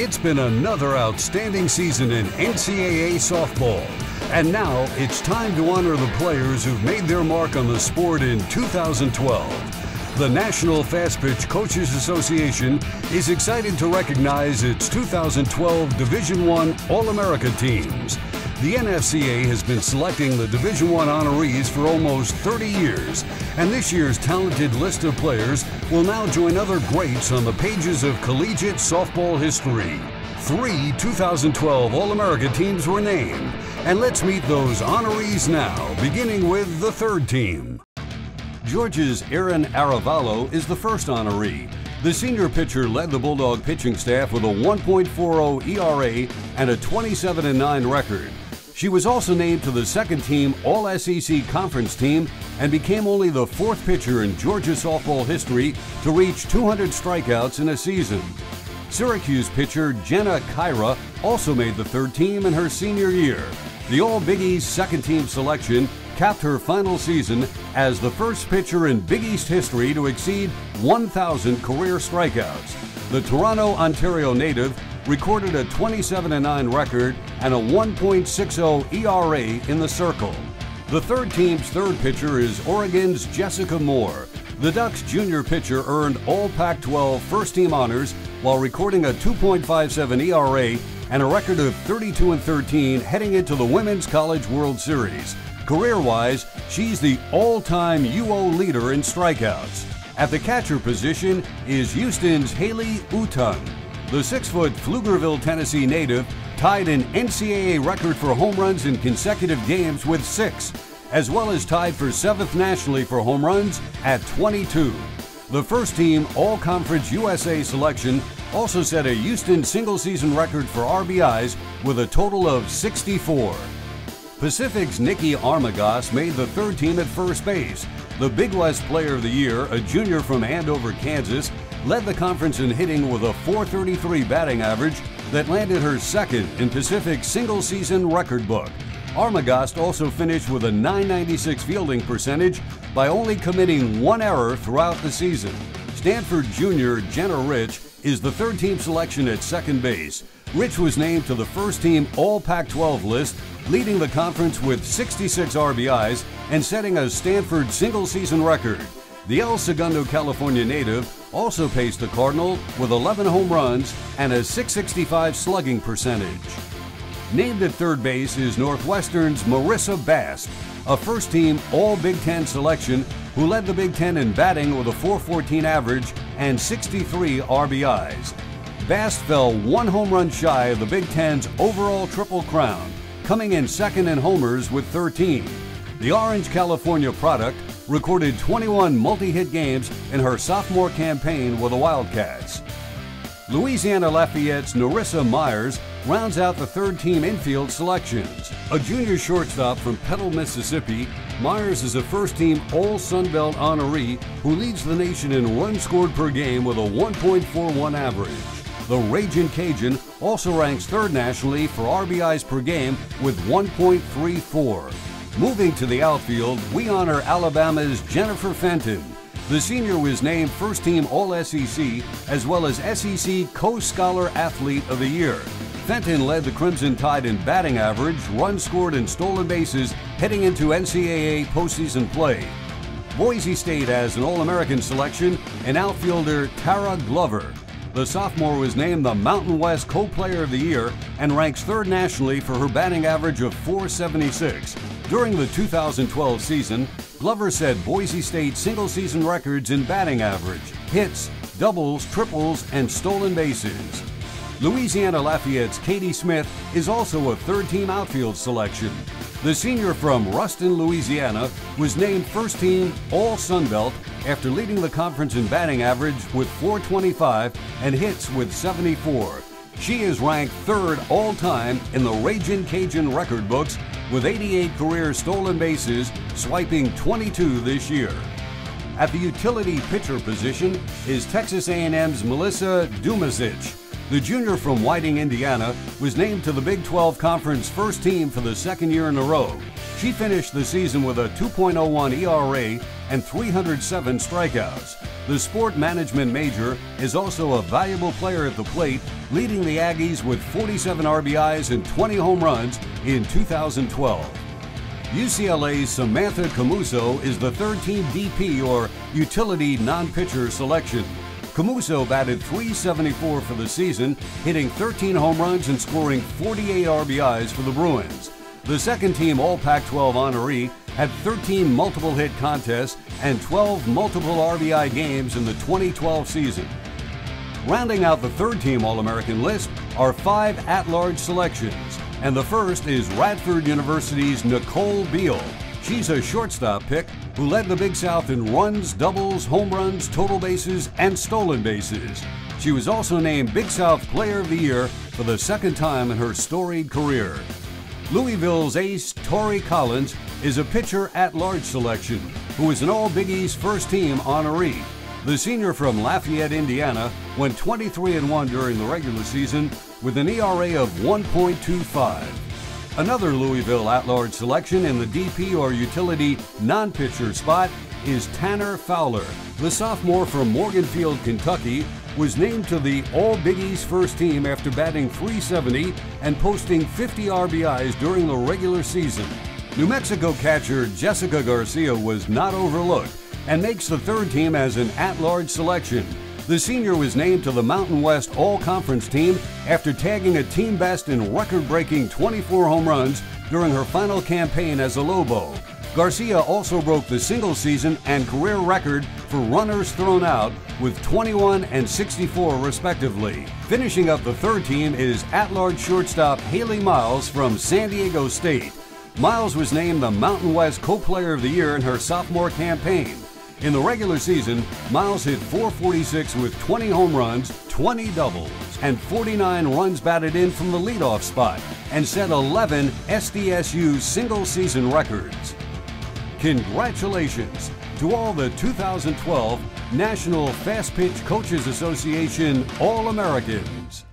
It's been another outstanding season in NCAA softball. And now it's time to honor the players who've made their mark on the sport in 2012. The National Fast Pitch Coaches Association is excited to recognize its 2012 Division I All-America teams. The NFCA has been selecting the Division I honorees for almost 30 years, and this year's talented list of players will now join other greats on the pages of collegiate softball history. 3 2012 All-America teams were named, and let's meet those honorees now, beginning with the third team. Georgia's Aaron Aravallo is the first honoree. The senior pitcher led the Bulldog pitching staff with a 1.40 ERA and a 27-9 record. She was also named to the second team All-SEC Conference team and became only the fourth pitcher in Georgia softball history to reach 200 strikeouts in a season. Syracuse pitcher Jenna Kyra also made the third team in her senior year. The All-Big East second team selection capped her final season as the first pitcher in Big East history to exceed 1,000 career strikeouts. The Toronto, Ontario native recorded a 27-9 record and a 1.60 ERA in the circle. The third team's third pitcher is Oregon's Jessica Moore. The Ducks junior pitcher earned all Pac-12 first-team honors while recording a 2.57 ERA and a record of 32-13 heading into the Women's College World Series. Career-wise, she's the all-time UO leader in strikeouts. At the catcher position is Houston's Haley Uton. The 6-foot Pflugerville, Tennessee native tied an NCAA record for home runs in consecutive games with 6, as well as tied for 7th nationally for home runs at 22. The first team All-Conference USA selection also set a Houston single-season record for RBIs with a total of 64. Pacific's Nikki Armagas made the third team at first base. The Big West Player of the Year, a junior from Andover, Kansas, led the conference in hitting with a .433 batting average that landed her second in Pacific's single-season record book. Armagas also finished with a .996 fielding percentage by only committing one error throughout the season. Stanford junior Jenna Rich is the third team selection at second base. Rich was named to the first team All Pac-12 list, leading the conference with 66 RBIs and setting a Stanford single-season record. The El Segundo, California native also paced the Cardinal with 11 home runs and a .665 slugging percentage. Named at third base is Northwestern's Marissa Bast, a first-team All-Big Ten selection who led the Big Ten in batting with a .414 average and 63 RBIs. Bast fell one home run shy of the Big Ten's overall Triple Crown, coming in second in homers with 13. The Orange, California product recorded 21 multi-hit games in her sophomore campaign with the Wildcats. Louisiana Lafayette's Narissa Myers rounds out the third-team infield selections. A junior shortstop from Petal, Mississippi, Myers is a first-team All-Sun Belt honoree who leads the nation in runs scored per game with a 1.41 average. The Ragin' Cajun also ranks third nationally for RBIs per game with 1.34. Moving to the outfield, we honor Alabama's Jennifer Fenton. The senior was named first-team All-SEC as well as SEC Co-Scholar Athlete of the Year. Fenton led the Crimson Tide in batting average, runs scored, and stolen bases heading into NCAA postseason play. Boise State has an All-American selection and outfielder Tara Glover. The sophomore was named the Mountain West Co-Player of the Year and ranks third nationally for her batting average of .476. During the 2012 season, Glover set Boise State single-season records in batting average, hits, doubles, triples, and stolen bases. Louisiana Lafayette's Katie Smith is also a third-team outfield selection. The senior from Ruston, Louisiana, was named first-team All-Sun Belt after leading the conference in batting average with .425 and hits with 74. She is ranked third all-time in the Ragin' Cajun record books with 88 career stolen bases, swiping 22 this year. At the utility pitcher position is Texas A&M's Melissa Dumazic. The junior from Whiting, Indiana, was named to the Big 12 Conference first team for the second year in a row. She finished the season with a 2.01 ERA and 307 strikeouts. The sport management major is also a valuable player at the plate, leading the Aggies with 47 RBIs and 20 home runs in 2012. UCLA's Samantha Camuso is the third-team DP, or utility non-pitcher selection. Camuso batted .374 for the season, hitting 13 home runs and scoring 48 RBIs for the Bruins. The second-team All-Pac-12 honoree had 13 multiple-hit contests and 12 multiple RBI games in the 2012 season. Rounding out the third-team All-American list are 5 at-large selections, and the first is Radford University's Nicole Beal. She's a shortstop pick who led the Big South in runs, doubles, home runs, total bases, and stolen bases. She was also named Big South Player of the Year for the second time in her storied career. Louisville's ace, Tori Collins, is a pitcher at-large selection who is an All-Big East first-team honoree. The senior from Lafayette, Indiana, went 23-1 during the regular season with an ERA of 1.25. Another Louisville at-large selection in the DP or utility non-pitcher spot is Tanner Fowler. The sophomore from Morganfield, Kentucky, was named to the All-Big East first team after batting .370 and posting 50 RBIs during the regular season. New Mexico catcher Jessica Garcia was not overlooked and makes the third team as an at-large selection. The senior was named to the Mountain West All-Conference team after tagging a team best in record-breaking 24 home runs during her final campaign as a Lobo. Garcia also broke the single season and career record for runners thrown out with 21 and 64 respectively. Finishing up the third team is at-large shortstop Haley Miles from San Diego State. Miles was named the Mountain West Co-Player of the Year in her sophomore campaign. In the regular season, Miles hit .446 with 20 home runs, 20 doubles, and 49 runs batted in from the leadoff spot, and set 11 SDSU single-season records. Congratulations to all the 2012 National Fast Pitch Coaches Association All-Americans.